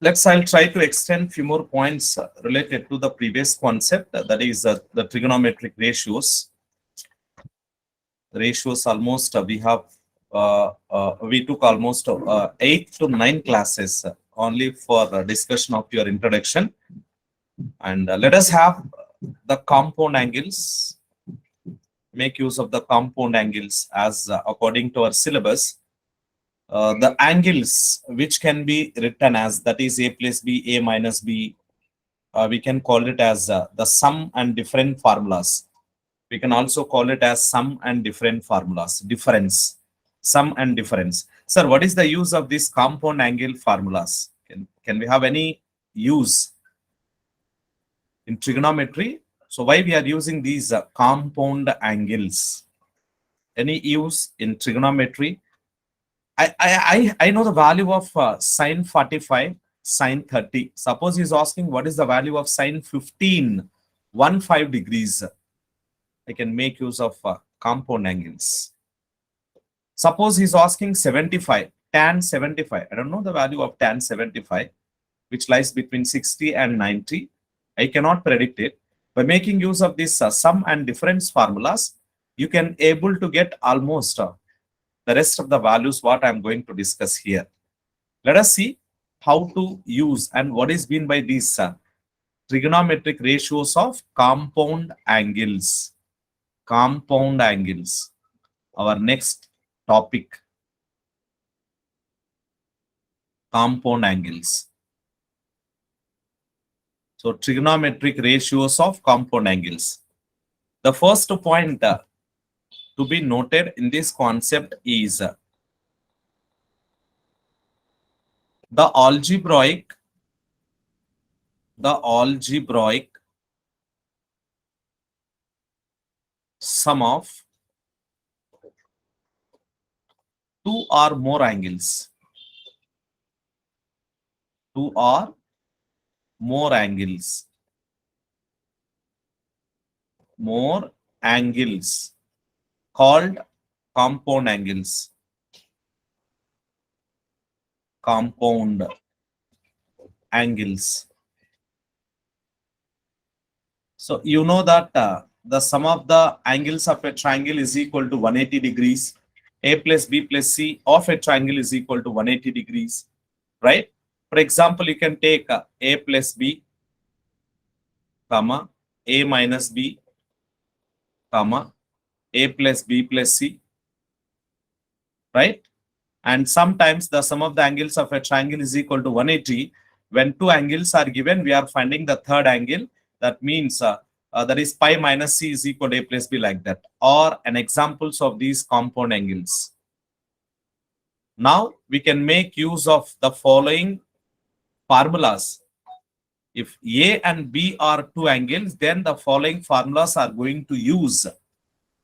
I'll try to extend few more points related to the previous concept, that is the trigonometric ratios. Ratios almost we took almost 8 to 9 classes only for discussion of your introduction. And let us have the compound angles, make use of the compound angles as according to our syllabus. The angles which can be written as, that is a plus b, a minus b, we can call it as the sum and different formulas. We can also call it as sum and different formulas, difference, sum and difference. Sir, what is the use of these compound angle formulas? Can we have any use in trigonometry? So why we are using these compound angles? Any use in trigonometry? I know the value of sine 45, sine 30. Suppose he's asking what is the value of sine 15, 15 degrees. I can make use of compound angles. Suppose he's asking 75, tan 75. I don't know the value of tan 75, which lies between 60 and 90. I cannot predict it. By making use of this sum and difference formulas, you can able to get almost the rest of the values what I'm going to discuss here. Let us see how to use and what is meant by these trigonometric ratios of compound angles. Compound angles. Our next topic. Compound angles. So trigonometric ratios of compound angles. The first point to be noted in this concept is the algebraic sum of two or more angles. Two or more angles. More angles called compound angles. Compound angles. So you know that the sum of the angles of a triangle is equal to 180 degrees. A plus B plus C of a triangle is equal to 180 degrees, right? For example, you can take A plus B, comma, A minus B, comma, A plus B plus C, right? And sometimes the sum of the angles of a triangle is equal to 180. When two angles are given, we are finding the third angle. That means that is pi minus C is equal to A plus B, like that. Or an examples of these compound angles. Now we can make use of the following formulas. If A and B are two angles, then the following formulas are going to use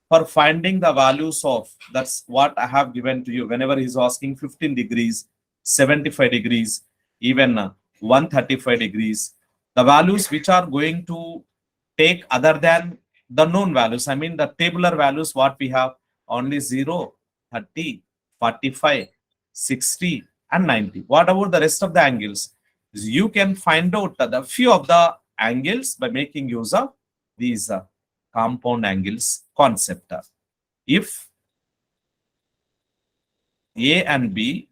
for finding the values of, that's what I have given to you. Whenever he's asking 15 degrees, 75 degrees, even 135 degrees, the values which are going to take other than the known values, I mean the tabular values, what we have only 0, 30, 45, 60 and 90. What about the rest of the angles? You can find out the few of the angles by making use of these compound angles concept. If A and B,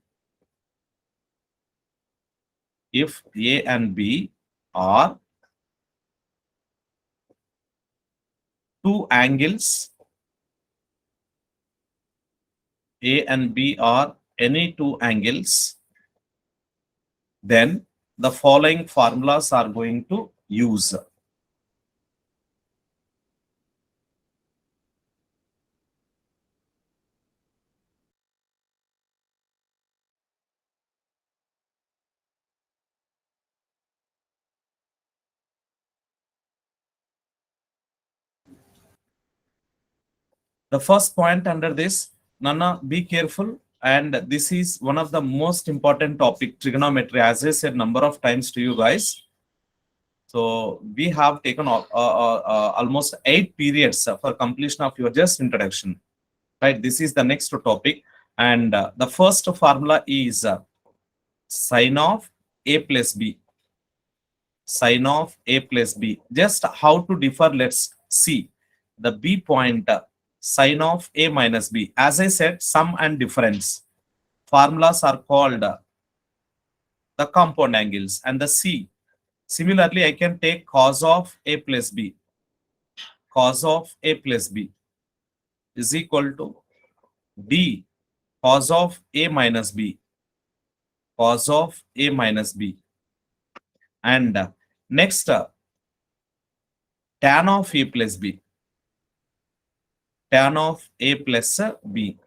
are two angles, A and B are any two angles, then the following formulas are going to use. The first point under this, Nana, be careful. And this is one of the most important topic, trigonometry, as I said number of times to you guys. So we have taken almost 8 periods for completion of your just introduction. Right, this is the next topic. And the first formula is sine of A plus B. Sine of A plus B. Just how to differ, let's see. The B point, sine of A minus B. As I said, sum and difference. Formulas are called the compound angles. And the C. Similarly, I can take cos of A plus B. Cos of A plus B is equal to D cos of A minus B. Cos of A minus B. And next, tan of A plus B. Tan of A plus B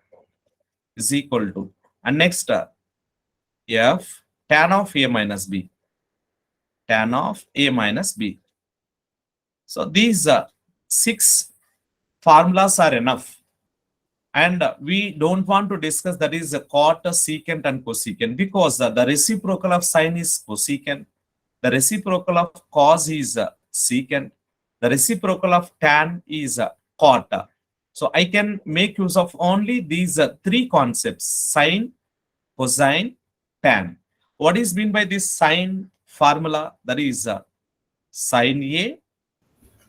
is equal to, and next, F tan of A minus B. Tan of A minus B. So these 6 formulas are enough. And we don't want to discuss that is a cot, secant, and cosecant, because the reciprocal of sine is cosecant, the reciprocal of cos is secant, the reciprocal of tan is cot. So I can make use of only these 3 concepts: sine, cosine, tan. What is meant by this sine formula? That is sine A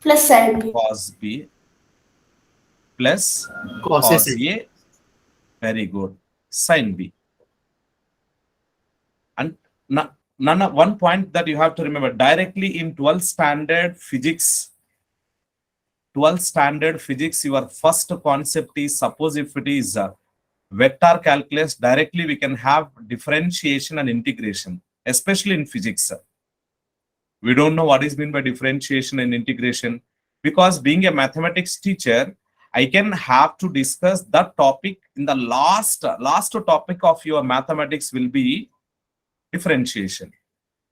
plus sine B. cos B plus Cos cos A. A. Very good. Sine B. And one point that you have to remember, directly in 12th standard physics, your first concept is, suppose if it is vector calculus, directly we can have differentiation and integration, especially in physics. We don't know what is meant by differentiation and integration, because being a mathematics teacher, I can have to discuss that topic in the last topic of your mathematics will be differentiation.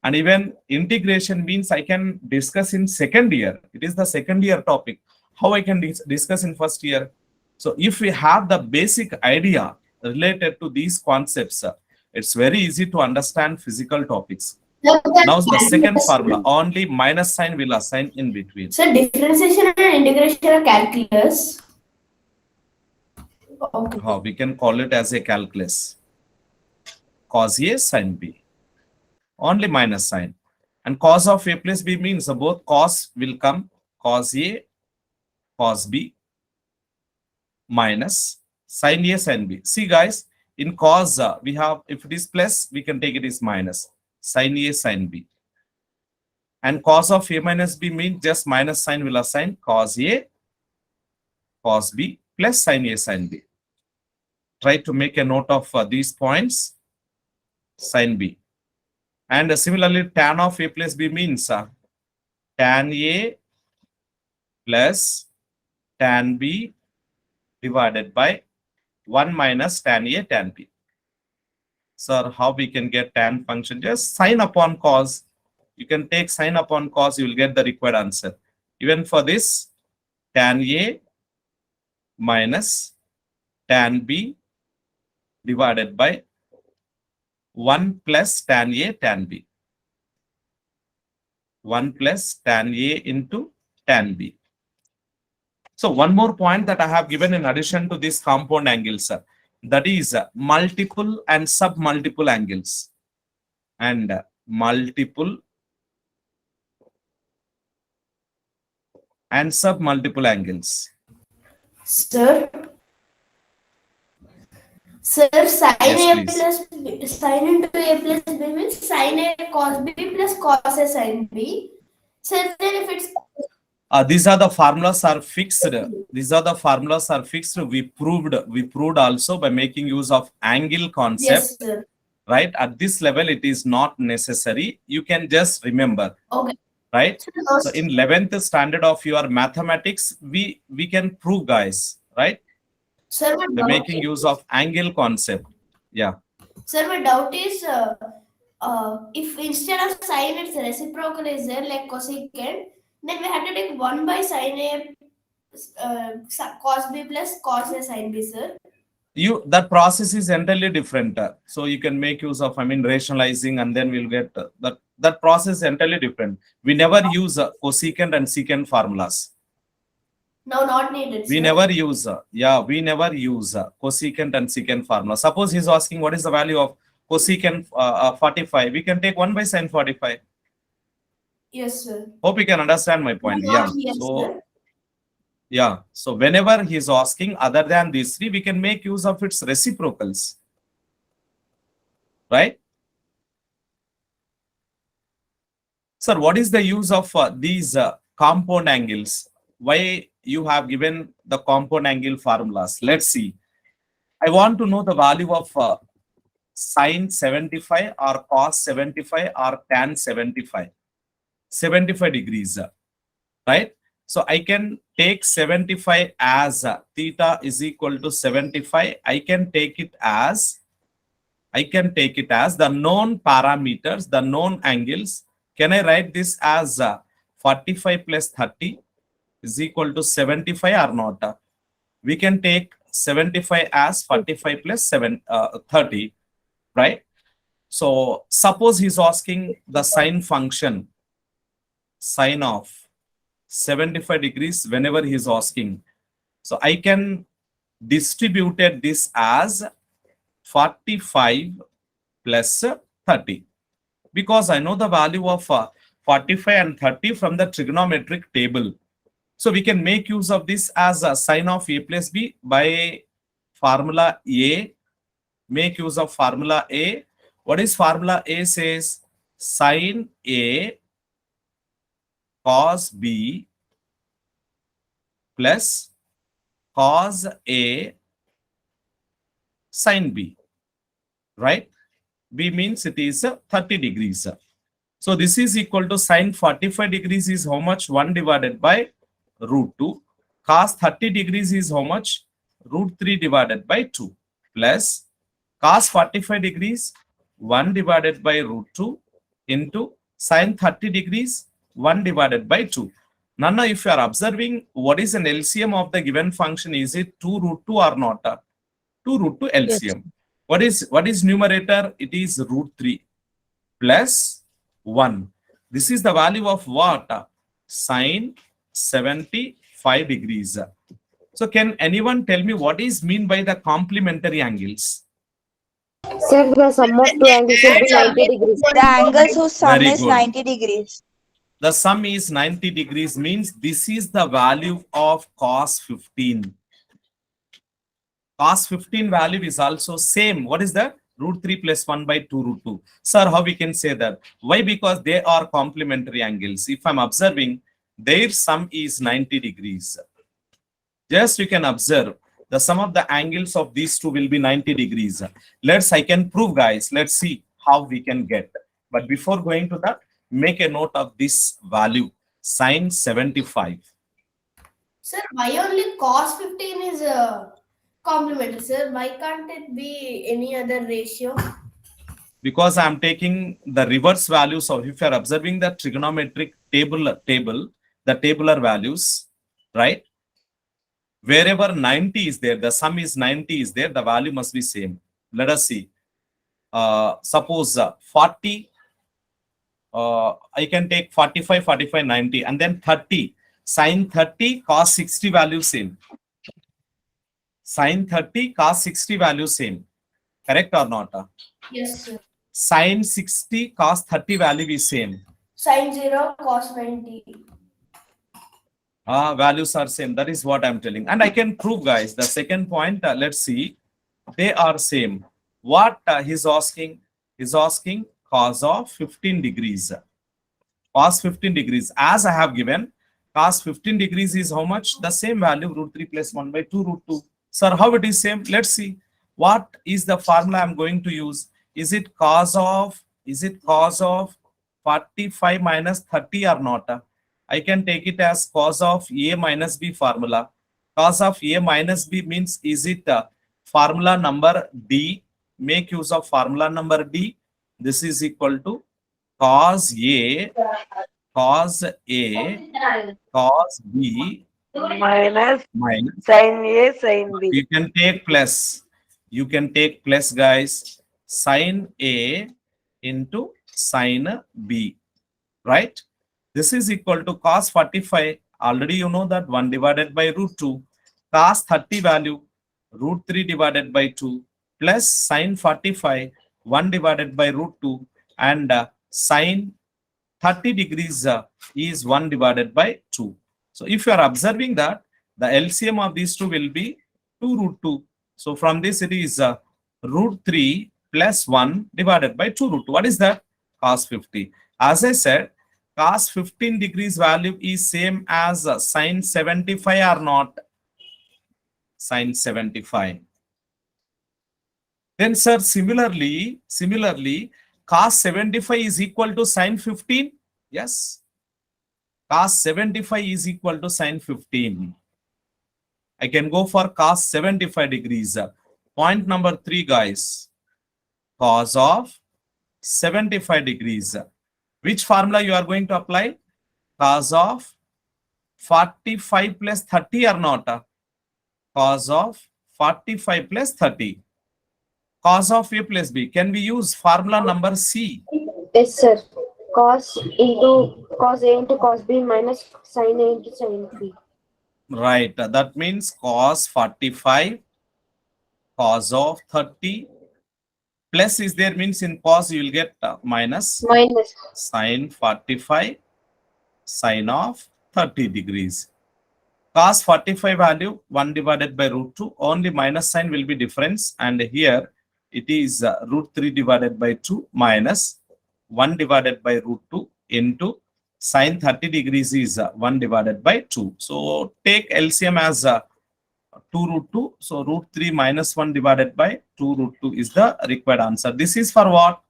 And even integration means I can discuss in second year. It is the second year topic. How I can discuss in first year? So if we have the basic idea related to these concepts, it's very easy to understand physical topics. Now the second formula, only minus sign will assign in between. So differentiation and integration are calculus. Okay. We can call it as a calculus. Cos A sin B. Only minus sign. And cos of A plus B means both cos will come, cos A, cos B, minus sin A sin B. See guys, in cos we have, if it is plus, we can take it as minus, sin A sin B. And cos of A minus B means just minus sign will assign cos A, cos B plus sin A sin B. Try to make a note of these points, sin B. And similarly, tan of A plus B means tan A plus tan B divided by 1 minus tan A tan B. Sir, how we can get tan function? Just sine upon cos. You can take sine upon cos, you will get the required answer. Even for this, tan A minus tan B divided by 1 plus tan A tan B. 1 plus tan A into tan B. So one more point that I have given in addition to this compound angles, that is multiple and submultiple angles. And multiple and submultiple angles. Sir, sir, sin Yes, A plus sin into A plus B means sin A cos B plus cos A sin B. So then if it's these are the formulas are fixed. These are the formulas are fixed. We proved also by making use of angle concept. yes, sir. Right? At this level, it is not necessary. You can just remember. Okay. Right? So in 11th standard of your mathematics, we can prove, guys, right? Sir, By making use of angle concept. Yeah. Sir, my doubt is if instead of sine it's reciprocal is there like cosecant, then we have to take 1 by sin A cos B plus cos A sin B, sir. That process is entirely different. So you can make use of, rationalizing, and then we'll get that process is entirely different. We never use cosecant and secant formulas. No, not needed. We sir. never use cosecant and secant formula. Suppose he's asking what is the value of cosecant 45, we can take 1 by sin 45. Yes, sir. Hope you can understand my point. Yeah. Yes, So sir. yeah, so whenever he is asking other than these three, we can make use of its reciprocals, right? Sir, what is the use of these compound angles? Why you have given the compound angle formulas? Let's see. I want to know the value of sine 75 or cos 75 or tan 75, 75 degrees, right? So I can take 75 as theta is equal to 75. I can take it as the known parameters, the known angles. Can I write this as 45 plus 30 is equal to 75 or not? We can take 75 as 45 plus 30, right? So suppose he's asking the sine function, sine of 75 degrees whenever he's asking. So I can distribute this as 45 plus 30 because I know the value of 45 and 30 from the trigonometric table. So we can make use of this as a sine of a plus b by formula A. Make use of formula A. What is formula A says? Sine A cos B plus cos A sin B, right? B means it is 30 degrees. So this is equal to sine 45 degrees is how much? 1 divided by root 2. Cos 30 degrees is how much? Root 3 divided by 2 plus cos 45 degrees 1 divided by root 2 into sine 30 degrees 1 divided by 2. Now, if you are observing what is an LCM of the given function, is it 2 root 2 or not? 2 root 2 LCM. Yes. What is numerator? It is root 3 plus 1. This is the value of what? Sine 75 degrees. So can anyone tell me what is mean by the complementary angles? Sir, the sum of two angles should be 90 degrees. The angles whose sum Very is good. 90 degrees. The sum is 90 degrees means this is the value of cos 15. Cos 15 value is also same. What is that? Root 3 plus 1 by 2 root 2. Sir, how we can say that? Why? Because they are complementary angles. If I'm observing, their sum is 90 degrees. Just you can observe the sum of the angles of these two will be 90 degrees. I can prove, guys. Let's see how we can get. But before going to that, make a note of this value, sine 75. Sir, why only cos 15 is complementary, sir? Why can't it be any other ratio? Because I'm taking the reverse values of, if you're observing the trigonometric table, the tabular values, right? Wherever 90 is there, the sum is 90 is there, the value must be same. Let us see. Suppose 40, I can take 45, 45, 90, and then 30. Sine 30, cos 60 value same. Sine 30, cos 60 value same. Correct or not? Yes, sir. Sine 60, cos 30 value is same. Sin 0, cos 90. Values are same. That is what I'm telling. And I can prove, guys, the second point. Let's see. They are same. What he's asking? He's asking cos of 15 degrees. Cos 15 degrees. As I have given, cos 15 degrees is how much? The same value, root 3 plus 1 by 2 root 2. Sir, how it is same? Let's see. What is the formula I'm going to use? Is it cos of 45 minus 30 or not? I can take it as cos of A minus B formula. Cos of A minus B means, is it formula number D? Make use of formula number D. This is equal to cos A, cos B minus minus. sin A, sin B. You can take plus. You can take plus, guys. Sin A into sin B, right? This is equal to cos 45. Already you know that 1 divided by root 2. Cos 30 value, root 3 divided by 2 plus sin 45, 1 divided by root 2, and sine 30 degrees is 1 divided by 2. So if you are observing that, the LCM of these two will be 2 root 2. So from this it is root 3 plus 1 divided by 2 root 2. What is that? Cos 50. As I said, cos 15 degrees value is same as sine 75 or not? Sine 75. Then sir, similarly, cos 75 is equal to sine 15. Yes. Cos 75 is equal to sine 15. I can go for cos 75 degrees. Point number 3, guys. Cos of 75 degrees. Which formula you are going to apply? Cos of 45 plus 30 or not? Cos of 45 plus 30. Cos of A plus B. Can we use formula number C? Yes, sir. Cos into cos A into cos B minus sin A into sin B. Right. That means cos 45, cos of 30. Plus is there means in cos you will get minus. Minus. Sin 45, sin of 30 degrees. Cos 45 value 1 divided by root 2. Only minus sign will be difference. And here it is root 3 divided by 2 minus 1 divided by root 2 into sin 30 degrees is 1 divided by 2. So take LCM as 2 root 2. So root 3 minus 1 divided by 2 root 2 is the required answer. This is for what?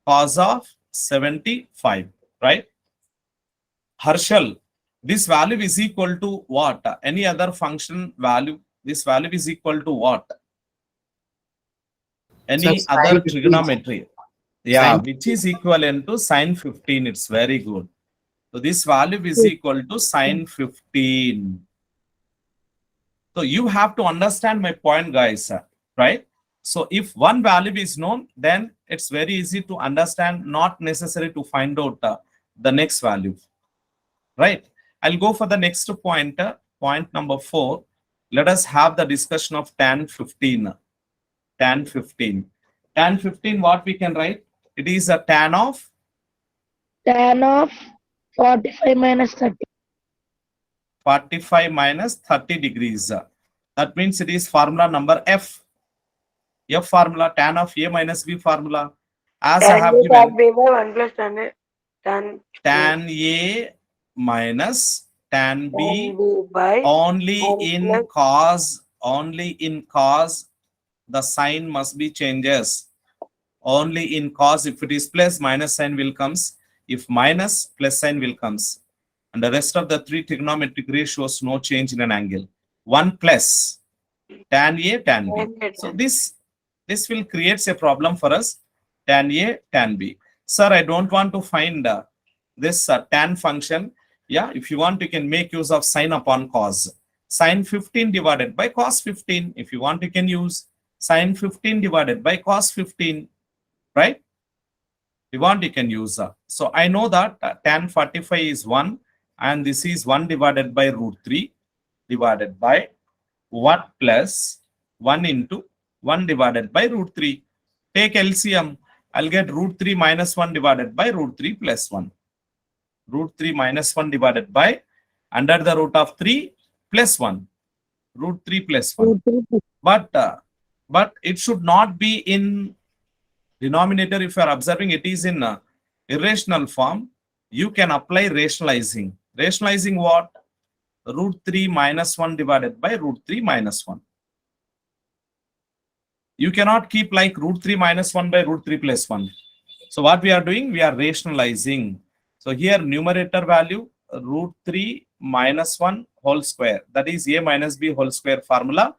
Cos of 75, right? Harshal, this value is equal to what? Any other function value? This value is equal to what? Any Sir, other sin 15. trigonometry? Yeah, Sin which is equivalent to sin 15. It's very good. So this value is equal to sin 15. So you have to understand my point, guys, right? So if one value is known, then it's very easy to understand, not necessary to find out the next value, right? I'll go for the next point, point number 4. Let us have the discussion of tan 15. Tan 15. Tan 15, what we can write? It is a tan of 45 minus 30. 45 minus 30 degrees. That means it is formula number F. F formula, tan of A minus B formula. As I have Tan A given, cos B by 1 plus tan A. tan A minus tan B Tan B by only 1 in plus cos the sign must be changes. Only in cos, if it is plus, minus sign will comes. If minus, plus sign will comes. And the rest of the 3 trigonometric ratios, no change in an angle. 1 plus tan A, tan B. tan A, So tan this will create a problem for us. Tan A, tan B. Sir, I don't want to find this tan function. Yeah, if you want, you can make use of sin upon cos. Sin 15 divided by cos 15. If you want, you can use sin 15 divided by cos 15. Right? If you want, you can use. So I know that tan 45 is 1, and this is 1 divided by root 3 divided by 1 plus 1 into 1 divided by root 3. Take LCM. I'll get root 3 minus 1 divided by root 3 plus 1. Root 3 minus 1 divided by under the root of 3 plus 1. Root 3 plus 1. But it should not be in denominator. If you are observing, it is in irrational form. You can apply rationalizing. Rationalizing what? Root 3 minus 1 divided by root 3 minus 1. You cannot keep like root 3 minus 1 by root 3 plus 1. So what we are doing? We are rationalizing. So here numerator value root 3 minus 1 whole square. That is A minus B whole square formula.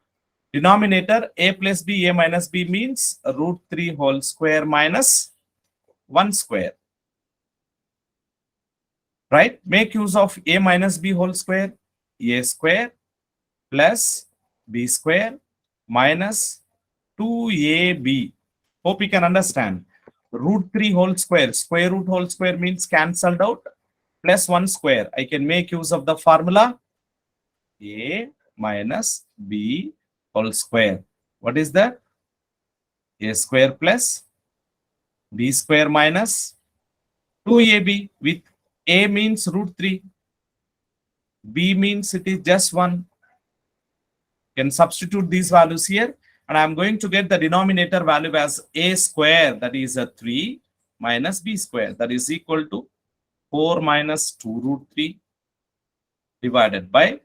Denominator A plus B, A minus B means root 3 whole square minus 1 square. Right? Make use of A minus B whole square. A square plus B square minus 2AB. Hope you can understand. Root 3 whole square. Square root whole square means cancelled out. Plus 1 square. I can make use of the formula A minus B whole square. What is that? A square plus b square minus 2ab, with a means root 3, b means it is just 1. Can substitute these values here, and I'm going to get the denominator value as a square, that is a 3, minus b square, that is equal to 4 minus 2 root 3 divided by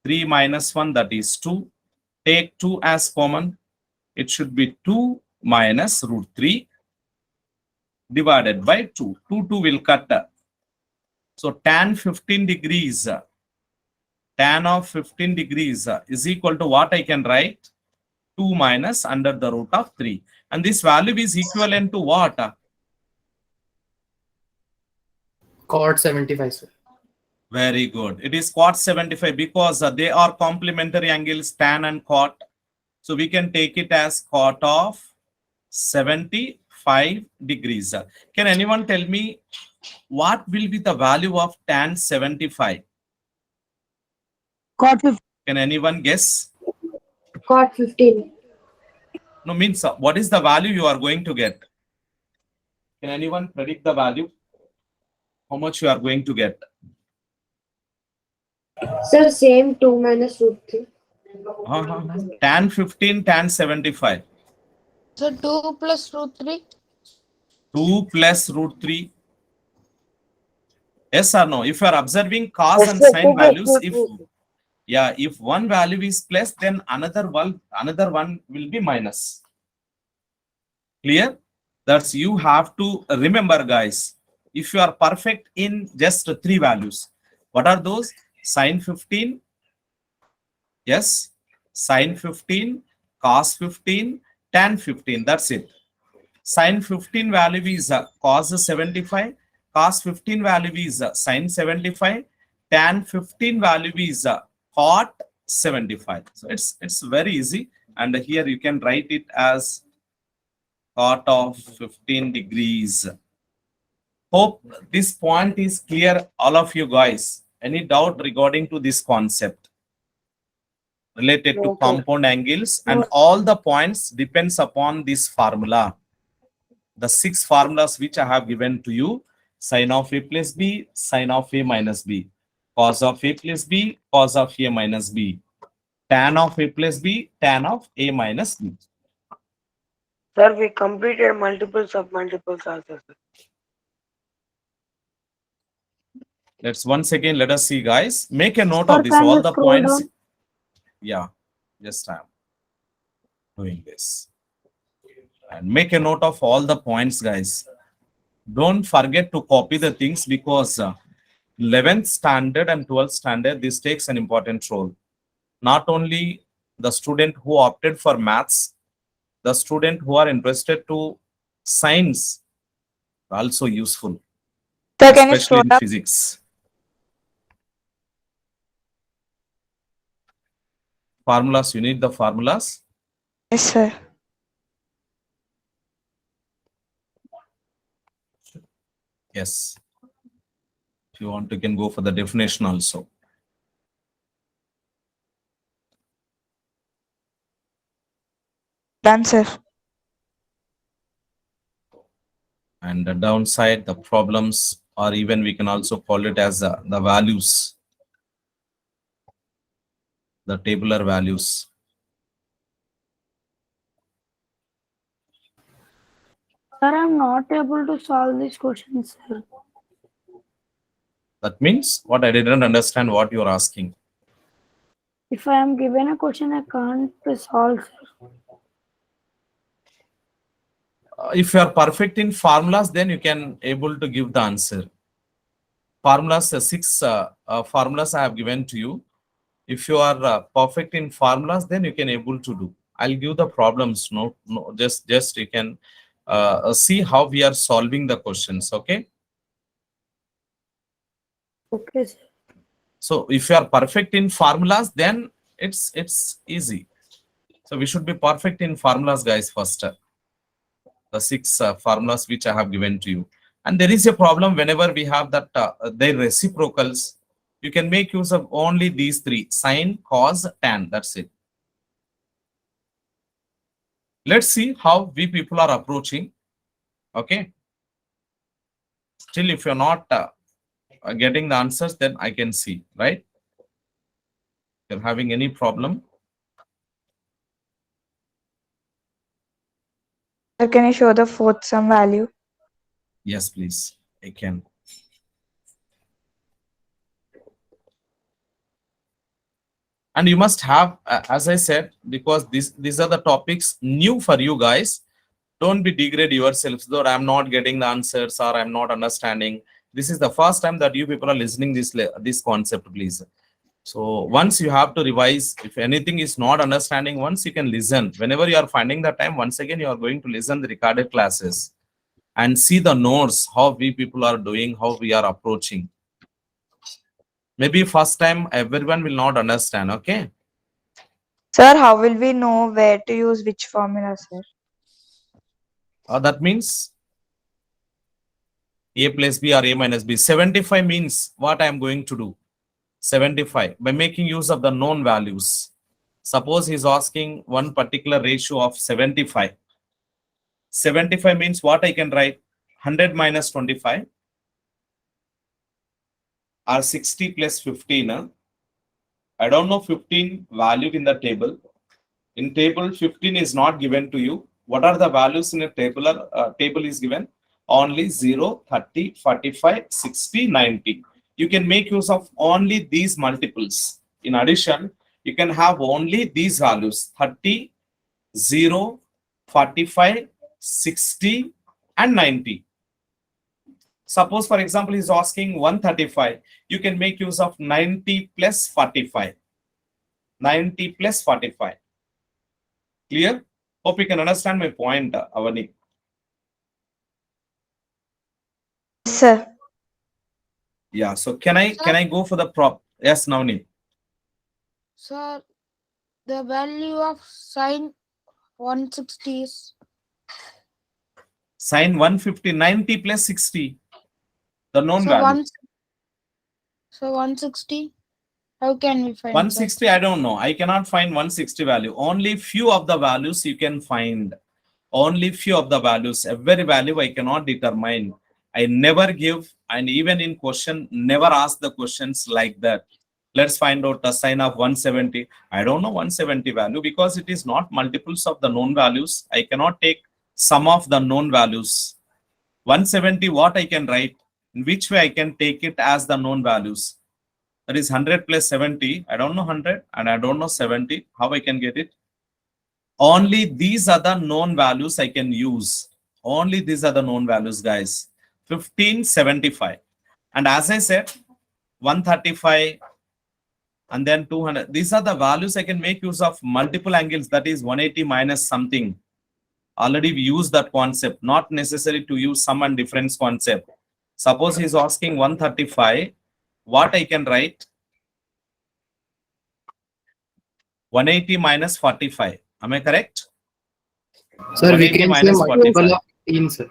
3 minus 1, that is 2. Take 2 as common. It should be 2 minus root 3 divided by 2. 2 will cut. So tan 15 degrees, tan of 15 degrees is equal to what I can write? 2 minus under the root of 3. And this value is equivalent to what? Cot 75, sir. Very good. It is cot 75 because they are complementary angles, tan and cot. So we can take it as cot of 75 degrees. Can anyone tell me what will be the value of tan 75? Cot 15. Can anyone guess? Cot 15. No, means what is the value you are going to get? Can anyone predict the value? How much you are going to get? Sir, same 2 minus root 3. Tan 15, tan 75. So 2 plus root 3? 2 plus root 3. Yes or no? If you are observing cos and Yes, sir, sin 2 plus values, root if 3. if one value is plus, then another one will be minus. Clear? That's you have to remember, guys. If you are perfect in just 3 values, what are those? Sin 15, yes, sin 15, cos 15, tan 15. That's it. Sin 15 value is cos 75, cos 15 value is sin 75, tan 15 value is cot 75. So it's very easy, and here you can write it as cot of 15 degrees. Hope this point is clear, all of you guys. Any doubt regarding to this concept related to compound angles? And all the points depends upon this formula. The 6 formulas which I have given to you: sin of a plus b, sin of a minus b, cos of a plus b, cos of a minus b, tan of a plus b, tan of a minus b. Sir, we completed multiples of multiples also, sir. Let's once again, let us see, guys. Make a note Sir, of this, can all you the scroll points. down? Yeah, just I'm doing this. And make a note of all the points, guys. Don't forget to copy the things, because 11th standard and 12th standard, this takes an important role. Not only the student who opted for maths, the student who are interested to science, also useful, Sir, can you especially scroll in up? physics. Formulas, you need the formulas. Yes, sir. Yes. If you want, you can go for the definition also. Done, sir. And the downside, the problems, or even we can also call it as the values, the tabular values. Sir, I'm not able to solve these questions, sir. That means what? I didn't understand what you are asking. If I am given a question, I can't solve, sir. If you are perfect in formulas, then you can able to give the answer. Formulas, 6 formulas I have given to you. If you are perfect in formulas, then you can able to do. I'll give the problems. No, just you can see how we are solving the questions. Okay. Okay, sir. So if you are perfect in formulas, then it's easy. So we should be perfect in formulas, guys, first. The 6 formulas which I have given to you. And there is a problem whenever we have that their reciprocals. You can make use of only these 3: sine, cos, tan. That's it. Let's see how we people are approaching. Okay. Still, if you're not getting the answers, then I can see, right? If you're having any problem. Sir, can you show the fourth sum value? Yes, please. I can. And you must have, as I said, because these are the topics new for you guys. Don't be degrade yourselves, though I'm not getting the answers or I'm not understanding. This is the first time that you people are listening this concept, please. So once you have to revise, if anything is not understanding, once you can listen. Whenever you are finding the time, once again, you are going to listen the recorded classes and see the notes, how we people are doing, how we are approaching. Maybe first time everyone will not understand, okay? Sir, how will we know where to use which formula, sir? That means a plus b or a minus b. 75 means what I am going to do. 75 by making use of the known values. Suppose he's asking one particular ratio of 75. 75 means what I can write? 100 minus 25 or 60 plus 15. I don't know 15 value in the table. In table, 15 is not given to you. What are the values in a table? Table is given only 0, 30, 45, 60, 90. You can make use of only these multiples. In addition, you can have only these values 30, 0, 45, 60, and 90. Suppose, for example, he's asking 135. You can make use of 90 plus 45. 90 plus 45. Clear? Hope you can understand my point, Avani. Yes, sir. Yeah. So can I go for the prop? Yes, Navni. Sir, the value of sine 160 is Sine 150, 90 plus 60. The known so value. 160. How can we find 160, I don't know. I cannot find 160 value. Only few of the values you can find. Only few of the values. Every value I cannot determine. I never give, and even in question, never ask the questions like that. Let's find out the sine of 170. I don't know 170 value because it is not multiples of the known values. I cannot take sum of the known values. 170, what I can write? In which way I can take it as the known values? That is 100 plus 70. I don't know 100 and I don't know 70. How I can get it? Only these are the known values I can use. Only these are the known values, guys. 1575. And as I said, 135 and then 200. These are the values I can make use of multiple angles. That is 180 minus something. Already we use that concept. Not necessary to use sum and difference concept. Suppose he's asking 135. What I can write? 180 minus 45. Am I correct? Sir, we 180 can say minus multiple 45. of 18, sir.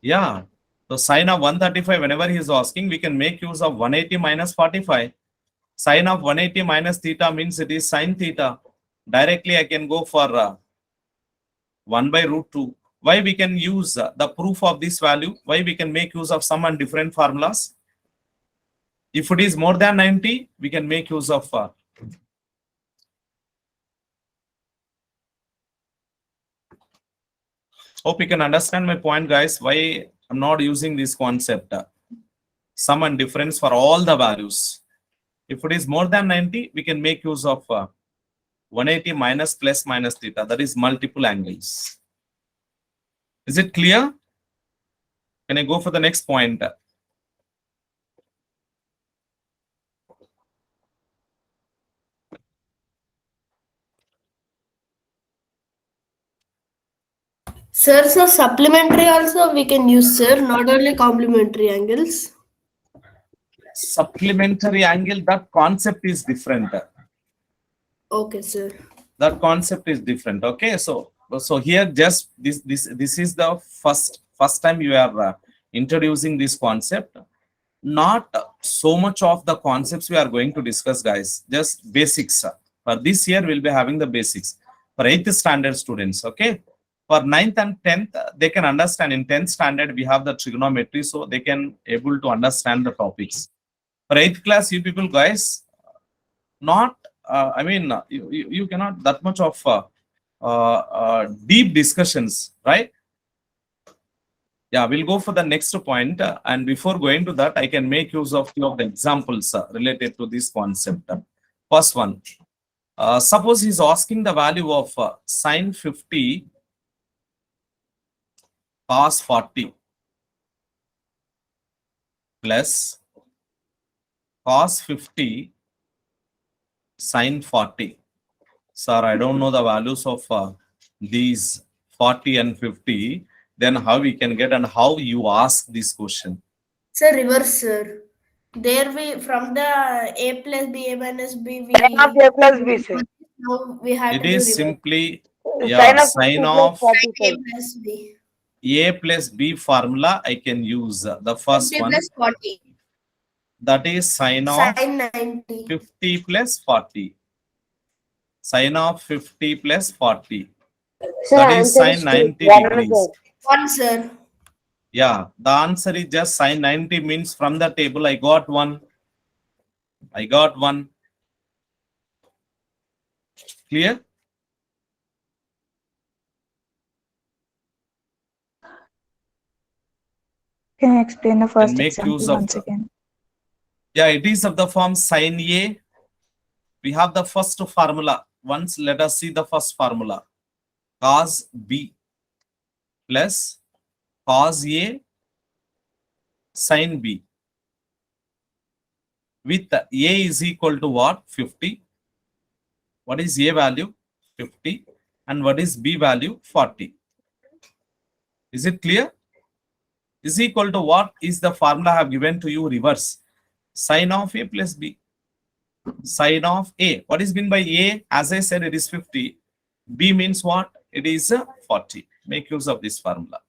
Yeah. So sine of 135, whenever he is asking, we can make use of 180 minus 45. Sine of 180 minus theta means it is sine theta. Directly I can go for 1 by root 2. Why we can use the proof of this value? Why we can make use of sum and different formulas? If it is more than 90, we can make use of hope you can understand my point, guys. Why I'm not using this concept. Sum and difference for all the values. If it is more than 90, we can make use of 180 minus plus minus theta. That is multiple angles. Is it clear? Can I go for the next point? Sir, so supplementary also we can use, sir, not only complementary angles. Supplementary angle, that concept is different. Okay, sir. That concept is different. Okay, so here just this is the first time you are introducing this concept. Not so much of the concepts we are going to discuss, guys. Just basics. For this year, we'll be having the basics for 8th standard students. Okay, For 9th and 10th, they can understand. In 10th standard, we have the trigonometry, so they can able to understand the topics. For 8th class, you people guys, not, you cannot that much of deep discussions, right? Yeah, we'll go for the next point. And before going to that, I can make use of few of the examples related to this concept. First one, suppose he's asking the value of sine 50 cos 40 plus cos 50 sine 40. Sir, I don't know the values of these 40 and 50. Then how we can get and how you ask this question? Sir, reverse, sir. There we from the a plus b, a minus b, we Sine of A plus B, sir. now we have It to do is reverse. simply, Sine yeah, of sine 50 plus of 45. A plus b. A plus B formula. I can use the first 50 one. plus 40. That is sine of Sine 90. 50 plus 40. Sine of 50 plus 40. Sir, That is answer is sine 90 two. One, degrees. sir. 1, sir. Yeah, the answer is just sine 90 means from the table I got one. I got one. Clear? Can you explain the first make example use of once the- again? Yeah, it is of the form sine A. We have the first formula. Once let us see the first formula. Cos B plus cos A sine B. With A is equal to what? 50. What is A value? 50. And what is B value? 40. Is it clear? Is equal to what is the formula I have given to you? Reverse. Sine of A plus B. Sine of A. What is meant by A? As I said, it is 50. B means what? It is 40. Make use of this formula.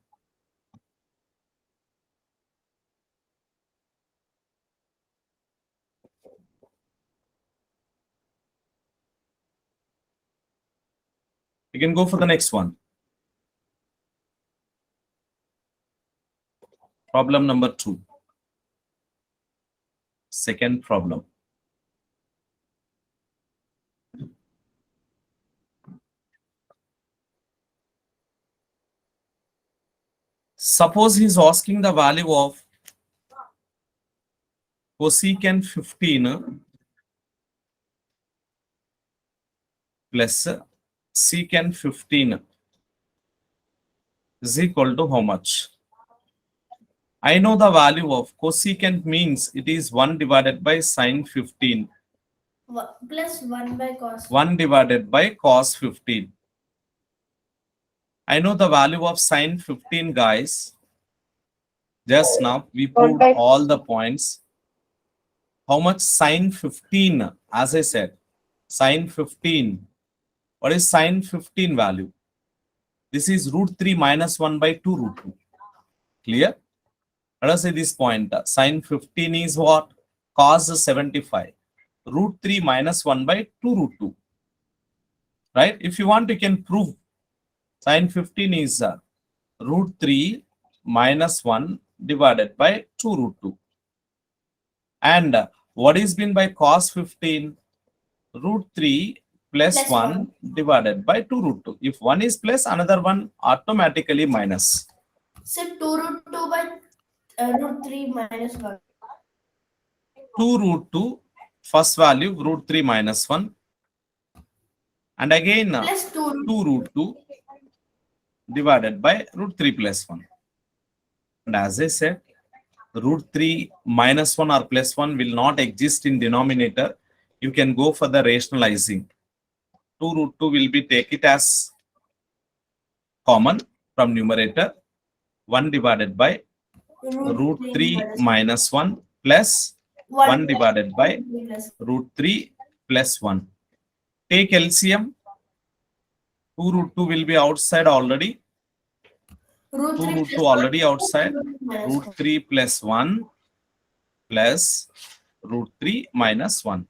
You can go for the next one. Problem number 2. Second problem. Suppose he is asking the value of cosecant 15 plus secant 15 is equal to how much? I know the value of cosecant means it is 1 divided by sine 15. Plus 1 by cos. 1 divided by cos 15. I know the value of sine 15, guys. Just now we proved all the points. How much sine 15? As I said, sine 15. What is sine 15 value? This is root 3 minus 1 by 2 root 2. Clear? Let us say this point. Sine 15 is what? Cos 75. Root 3 minus 1 by 2 root 2. Right? If you want, you can prove sine 15 is root 3 minus 1 divided by 2 root 2. And what is meant by cos 15? Root 3 plus Plus 1 1. divided by 2 root 2. If one is plus, another one automatically minus. So 2 root 2 by root 3 minus 1. 2 root 2, first value, root 3 minus 1. And again, Plus 2 root 2 root 2 divided by root 3 plus 1. And as I said, root 3 minus 1 or plus 1 will not exist in denominator. You can go for the rationalizing. 2 root 2 will be take it as common from numerator. 1 divided by root 3 minus 1 plus 1 divided by plus root 3 plus 1. Take LCM. 2 root 2 will be outside already. root 2 3 root plus 2 already outside. minus Root 1. 3 plus 1 plus root 3 minus 1.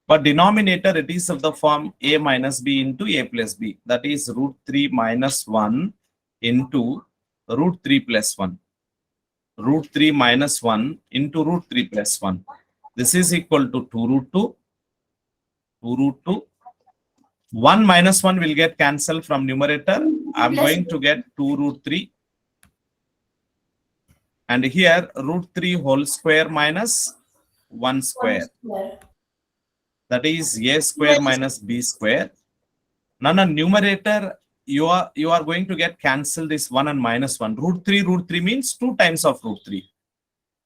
But denominator, it is of the form a minus b into a plus b. That is root 3 minus 1 into root 3 plus 1. Root 3 minus 1 into root 3 plus 1. This is equal to 2 root 2. 2 root 2. 1 minus 1 will get cancelled from numerator. I'm Plus going to get 2 root 3. And here root 3 whole square minus 1 square. That is a square minus b square. Now, the numerator, you are going to get cancelled this 1 and minus 1. Root 3 means 2 times of root 3.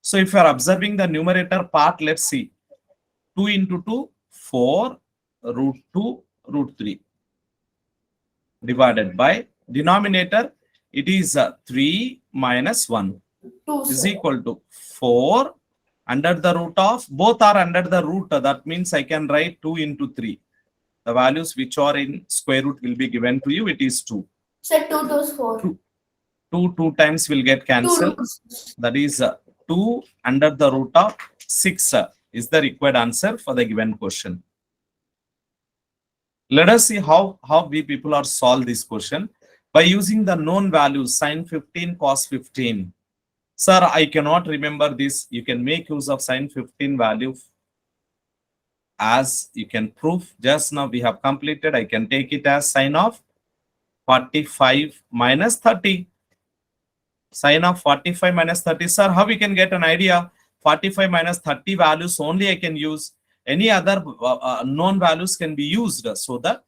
So if you are observing the numerator part, let's see. 2 into 2, 4 root 2 root 3 divided by denominator. It is 3 minus 1 is equal to 4 under the root of, both are under the root. That means I can write 2 into 3. The values which are in square root will be given to you. It is 2. So 2 to 4. 2 times will get cancelled. That is 2 under the root of 6 is the required answer for the given question. Let us see how we people are solve this question by using the known values sin 15, cos 15. Sir, I cannot remember this. You can make use of sin 15 value as you can prove. Just now we have completed. I can take it as sin of 45 minus 30. Sin of 45 minus 30. Sir, how we can get an idea? 45 minus 30 values only I can use. Any other known values can be used so that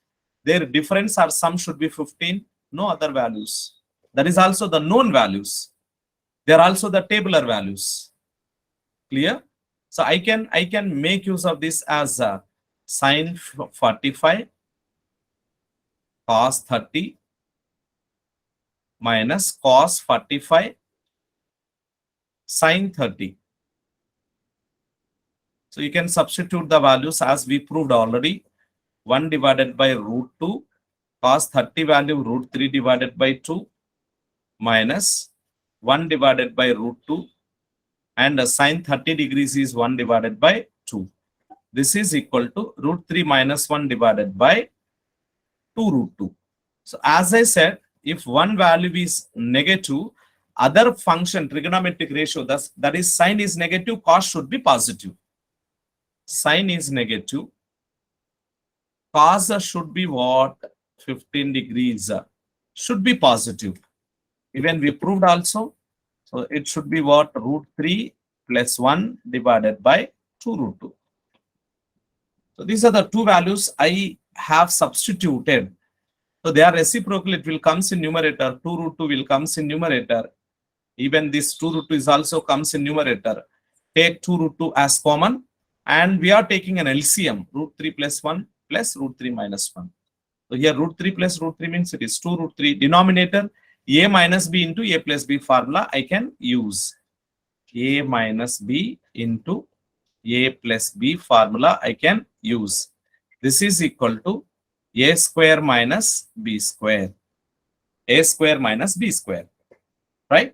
their difference or sum should be 15. No other values. That is also the known values. They are also the tabular values. Clear? So I can make use of this as sin 45 cos 30 minus cos 45 sin 30. So you can substitute the values as we proved already. 1 divided by root 2 cos 30 value root 3 divided by 2 minus 1 divided by root 2 and sin 30 degrees is 1 divided by 2. This is equal to root 3 minus 1 divided by 2 root 2. So as I said, if one value is negative, other function trigonometric ratio, that is sin is negative, cos should be positive. Sin is negative, cos should be what? 15 degrees should be positive. Even we proved also. So it should be what? Root 3 plus 1 divided by 2 root 2. So these are the two values I have substituted. So they are reciprocal. It will comes in numerator. 2 root 2 will comes in numerator. Even this 2 root 2 is also comes in numerator. Take 2 root 2 as common. And we are taking an LCM. Root 3 plus 1 plus root 3 minus 1. So here root 3 plus root 3 means it is 2 root 3. Denominator a minus b into a plus b formula I can use. A minus b into a plus b formula I can use. This is equal to a square minus b square. A square minus b square. Right?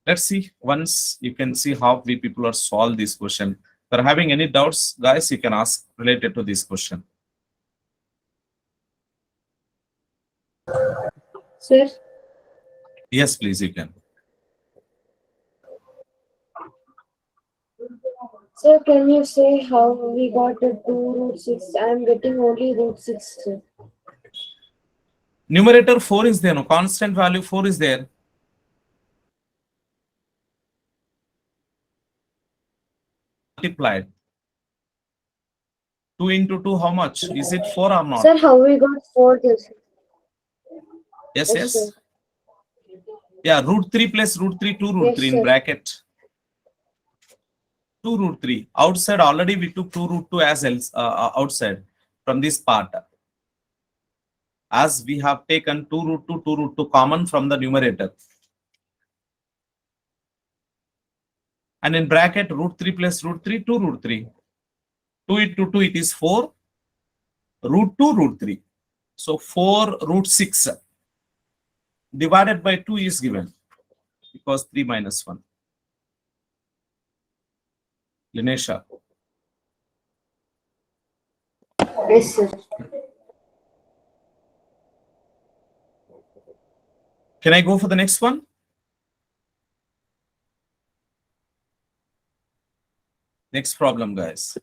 Let's see. Once you can see how we people are solve this question. If you're having any doubts, guys, you can ask related to this question. Sir, Yes, please, you can. sir, can you say how we got the 2 root 6? I am getting only root 6, sir. Numerator 4 is there. No, constant value 4 is there. Multiplied. 2 into 2, how much? Is it 4 or not? Sir, how we got 4 this? Yes, Yes, yes. sir. Yeah, root 3 plus root 3, 2 root Yes, 3 in sir. bracket. 2 root 3. Outside already we took 2 root 2 as else outside from this part. As we have taken 2 root 2, 2 root 2 common from the numerator. And in bracket root 3 plus root 3, 2 root 3. 2 into 2 it is 4. Root 2 root 3. So 4 root 6 divided by 2 is given because 3 minus 1. Linesha. Yes, sir. Can I go for the next one? Next problem, guys.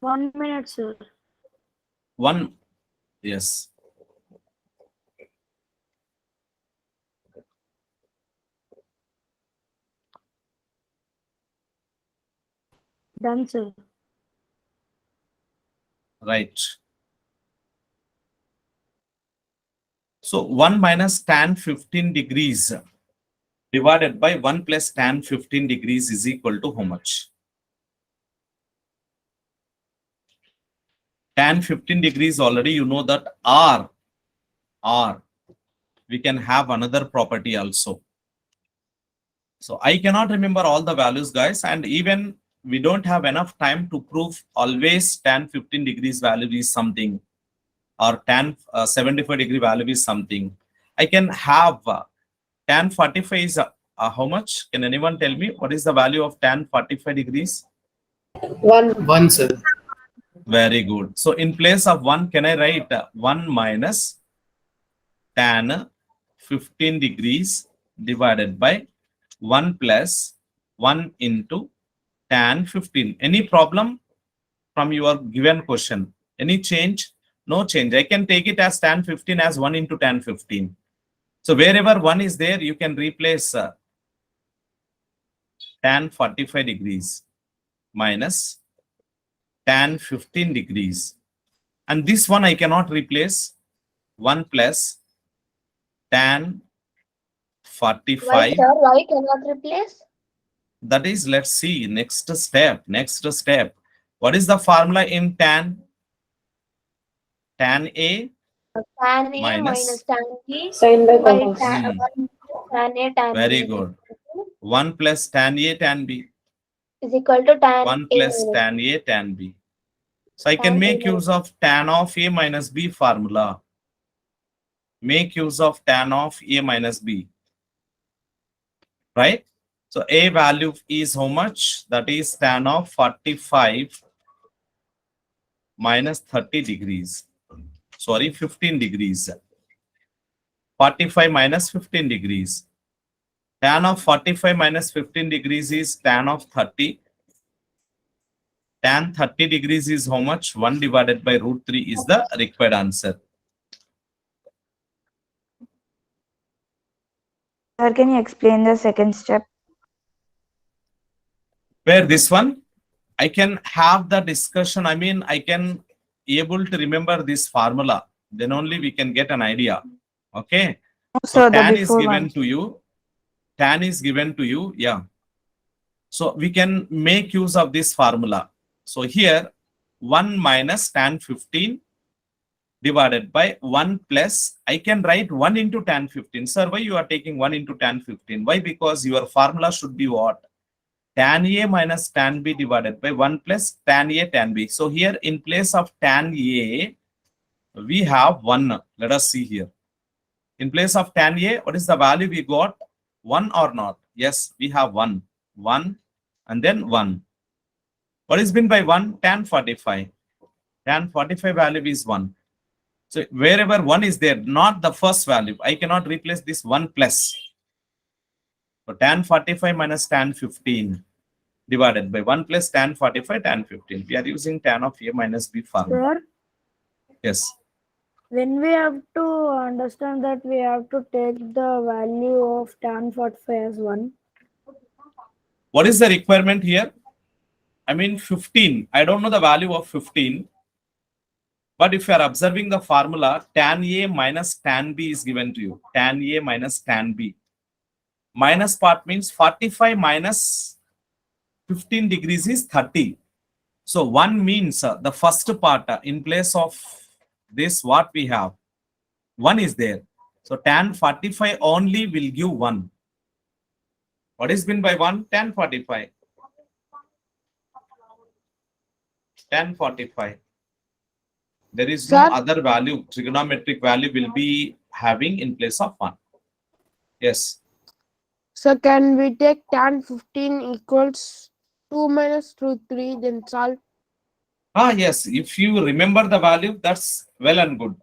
One minute, sir. One, yes. Done, sir. Right. So 1 minus tan 15 degrees divided by 1 plus tan 15 degrees is equal to how much? Tan 15 degrees already you know that R. We can have another property also. So I cannot remember all the values, guys, and even we don't have enough time to prove always tan 15 degrees value is something or tan 75 degree value is something. I can have tan 45 is how much? Can anyone tell me what is the value of tan 45 degrees? 1, sir. Very good. So in place of 1, can I write 1 minus tan 15 degrees divided by 1 plus 1 into tan 15. Any problem from your given question? Any change? No change. I can take it as tan 15 as 1 into tan 15. So wherever 1 is there, you can replace tan 45 degrees minus tan 15 degrees. And this one I cannot replace. 1 plus tan 45. Why, sir? Why cannot replace? That is, let's see, next step. What is the formula in tan? Tan A Tan A minus minus tan B Sin by by cos. tan, tan A tan very B good. 1 plus tan A tan B. is equal to tan 1 A plus minus tan A tan B. So I can tan A make minus use of tan of A minus B formula. Make use of tan of A minus B. Right? So A value is how much? That is tan of 45 minus 30 degrees. Sorry, 15 degrees. 45 minus 15 degrees. Tan of 45 minus 15 degrees is tan of 30. Tan 30 degrees is how much? 1 divided by root 3 is the required answer. Sir, can you explain the second step? Where this one? I can have the discussion. I mean, I can able to remember this formula. Then only we can get an idea. Okay. So Sir, the tan is before given one. to you. Tan is given to you. Yeah. So we can make use of this formula. So here 1 minus tan 15 divided by 1 plus, I can write 1 into tan 15. Sir, why you are taking 1 into tan 15? Why? Because your formula should be what? Tan A minus tan B divided by 1 plus tan A tan B. So here in place of tan A, we have 1. Let us see here. In place of tan A, what is the value we got? 1 or not? Yes, we have 1. 1 and then 1. What is meant by 1? Tan 45. Tan 45 value is 1. So wherever 1 is there, not the first value, I cannot replace this 1 plus. So tan 45 minus tan 15 divided by 1 plus tan 45 tan 15. We are using tan of A minus B formula. Sir, Yes. when we have to understand that we have to take the value of tan 45 as 1. What is the requirement here? I mean 15. I don't know the value of 15. But if you are observing the formula, tan A minus tan B is given to you. Tan A minus tan B. Minus part means 45 minus 15 degrees is 30. So 1 means the first part in place of this what we have. 1 is there. So tan 45 only will give 1. What is meant by 1? Tan 45. Tan 45. There is no Sir? other value. Trigonometric value will be having in place of 1. Yes. So can we take tan 15 equals 2 minus root 3 then solve? Yes, if you remember the value, that's well and good.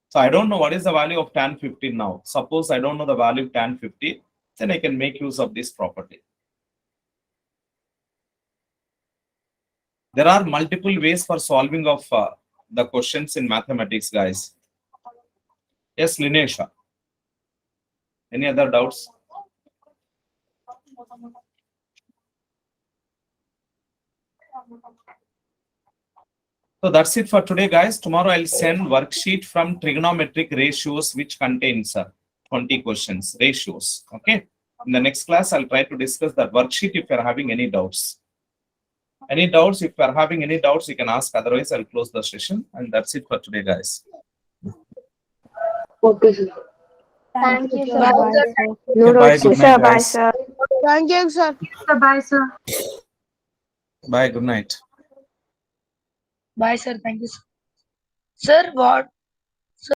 So I don't know what is the value of tan 50 now. Suppose I don't know the value of tan 50, then I can make use of this property. There are multiple ways for solving of the questions in mathematics, guys. Yes, Linesha. Any other doubts? So that's it for today, guys. Tomorrow I'll send worksheet from trigonometric ratios, which contains 20 questions, ratios. Okay. In the next class, I'll try to discuss that worksheet if you're having any doubts. Any doubts? If you're having any doubts, you can ask. Otherwise, I'll close the session. And that's it for today, guys. Okay, sir. Thank you, sir. Bye, Bye, sir. sir. No Okay, bye. doubts, Good sir. night, Sir, bye, guys. sir. Thank you, sir. Bye, sir. Bye. Good night. Bye, sir. Thank you, sir. Sir, what